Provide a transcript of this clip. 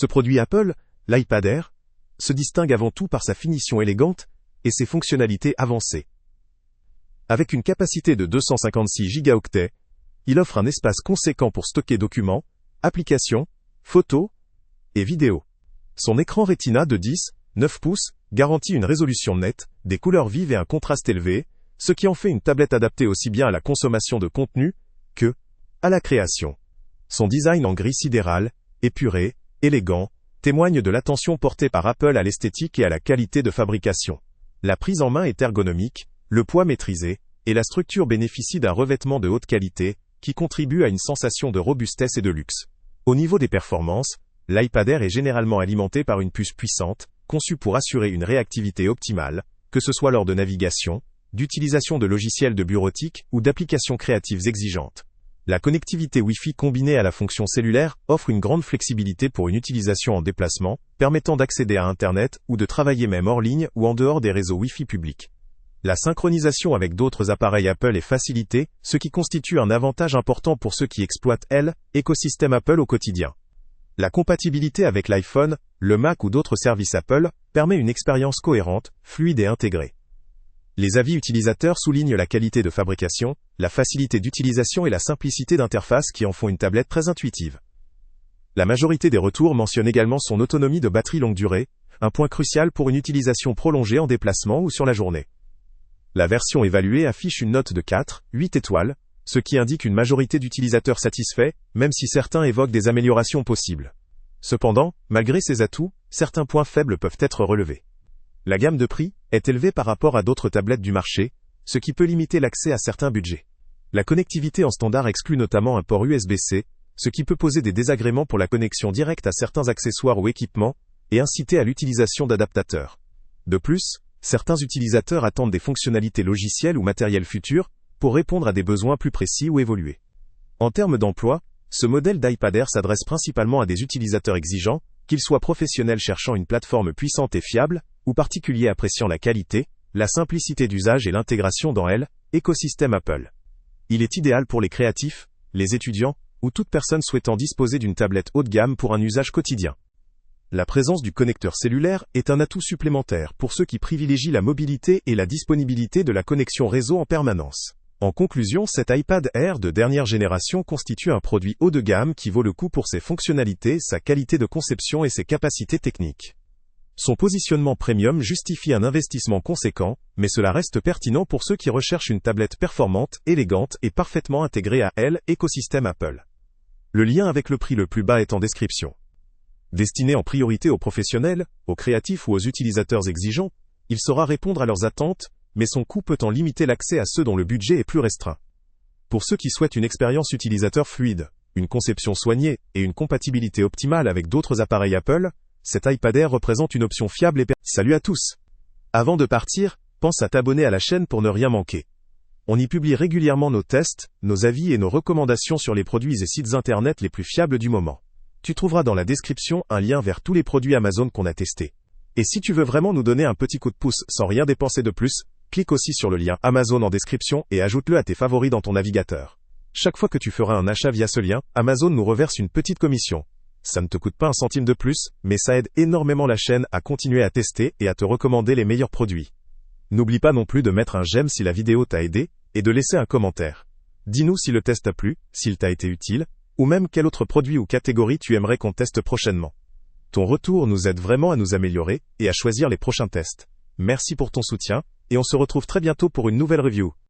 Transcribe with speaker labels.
Speaker 1: Ce produit Apple, l'iPad Air, se distingue avant tout par sa finition élégante et ses fonctionnalités avancées. Avec une capacité de 256 Go, il offre un espace conséquent pour stocker documents, applications, photos et vidéos. Son écran Retina de 10,9 pouces garantit une résolution nette, des couleurs vives et un contraste élevé, ce qui en fait une tablette adaptée aussi bien à la consommation de contenu que à la création. Son design en gris sidéral, épuré, élégant, témoigne de l'attention portée par Apple à l'esthétique et à la qualité de fabrication. La prise en main est ergonomique, le poids maîtrisé, et la structure bénéficie d'un revêtement de haute qualité, qui contribue à une sensation de robustesse et de luxe. Au niveau des performances, l'iPad Air est généralement alimenté par une puce puissante, conçue pour assurer une réactivité optimale, que ce soit lors de navigation, d'utilisation de logiciels de bureautique ou d'applications créatives exigeantes. La connectivité Wi-Fi combinée à la fonction cellulaire offre une grande flexibilité pour une utilisation en déplacement, permettant d'accéder à Internet ou de travailler même hors ligne ou en dehors des réseaux Wi-Fi publics. La synchronisation avec d'autres appareils Apple est facilitée, ce qui constitue un avantage important pour ceux qui exploitent l'écosystème Apple au quotidien. La compatibilité avec l'iPhone, le Mac ou d'autres services Apple permet une expérience cohérente, fluide et intégrée. Les avis utilisateurs soulignent la qualité de fabrication, la facilité d'utilisation et la simplicité d'interface qui en font une tablette très intuitive. La majorité des retours mentionne également son autonomie de batterie longue durée, un point crucial pour une utilisation prolongée en déplacement ou sur la journée. La version évaluée affiche une note de 4,8 étoiles, ce qui indique une majorité d'utilisateurs satisfaits, même si certains évoquent des améliorations possibles. Cependant, malgré ces atouts, certains points faibles peuvent être relevés. La gamme de prix est élevée par rapport à d'autres tablettes du marché, ce qui peut limiter l'accès à certains budgets. La connectivité en standard exclut notamment un port USB-C, ce qui peut poser des désagréments pour la connexion directe à certains accessoires ou équipements, et inciter à l'utilisation d'adaptateurs. De plus, certains utilisateurs attendent des fonctionnalités logicielles ou matérielles futures, pour répondre à des besoins plus précis ou évolués. En termes d'emploi, ce modèle d'iPad Air s'adresse principalement à des utilisateurs exigeants, qu'ils soient professionnels cherchant une plateforme puissante et fiable, ou particuliers appréciant la qualité, la simplicité d'usage et l'intégration dans l'écosystème Apple. Il est idéal pour les créatifs, les étudiants, ou toute personne souhaitant disposer d'une tablette haut de gamme pour un usage quotidien. La présence du connecteur cellulaire est un atout supplémentaire pour ceux qui privilégient la mobilité et la disponibilité de la connexion réseau en permanence. En conclusion, cet iPad Air de dernière génération constitue un produit haut de gamme qui vaut le coup pour ses fonctionnalités, sa qualité de conception et ses capacités techniques. Son positionnement premium justifie un investissement conséquent, mais cela reste pertinent pour ceux qui recherchent une tablette performante, élégante et parfaitement intégrée à l'écosystème Apple. Le lien avec le prix le plus bas est en description. Destiné en priorité aux professionnels, aux créatifs ou aux utilisateurs exigeants, il saura répondre à leurs attentes, mais son coût peut en limiter l'accès à ceux dont le budget est plus restreint. Pour ceux qui souhaitent une expérience utilisateur fluide, une conception soignée et une compatibilité optimale avec d'autres appareils Apple, cet iPad Air représente une option fiable et Salut à tous! Avant de partir, pense à t'abonner à la chaîne pour ne rien manquer. On y publie régulièrement nos tests, nos avis et nos recommandations sur les produits et sites internet les plus fiables du moment. Tu trouveras dans la description un lien vers tous les produits Amazon qu'on a testés. Et si tu veux vraiment nous donner un petit coup de pouce sans rien dépenser de plus, clique aussi sur le lien Amazon en description et ajoute-le à tes favoris dans ton navigateur. Chaque fois que tu feras un achat via ce lien, Amazon nous reverse une petite commission. Ça ne te coûte pas un centime de plus, mais ça aide énormément la chaîne à continuer à tester et à te recommander les meilleurs produits. N'oublie pas non plus de mettre un j'aime si la vidéo t'a aidé, et de laisser un commentaire. Dis-nous si le test t'a plu, s'il t'a été utile, ou même quel autre produit ou catégorie tu aimerais qu'on teste prochainement. Ton retour nous aide vraiment à nous améliorer et à choisir les prochains tests. Merci pour ton soutien, et on se retrouve très bientôt pour une nouvelle review.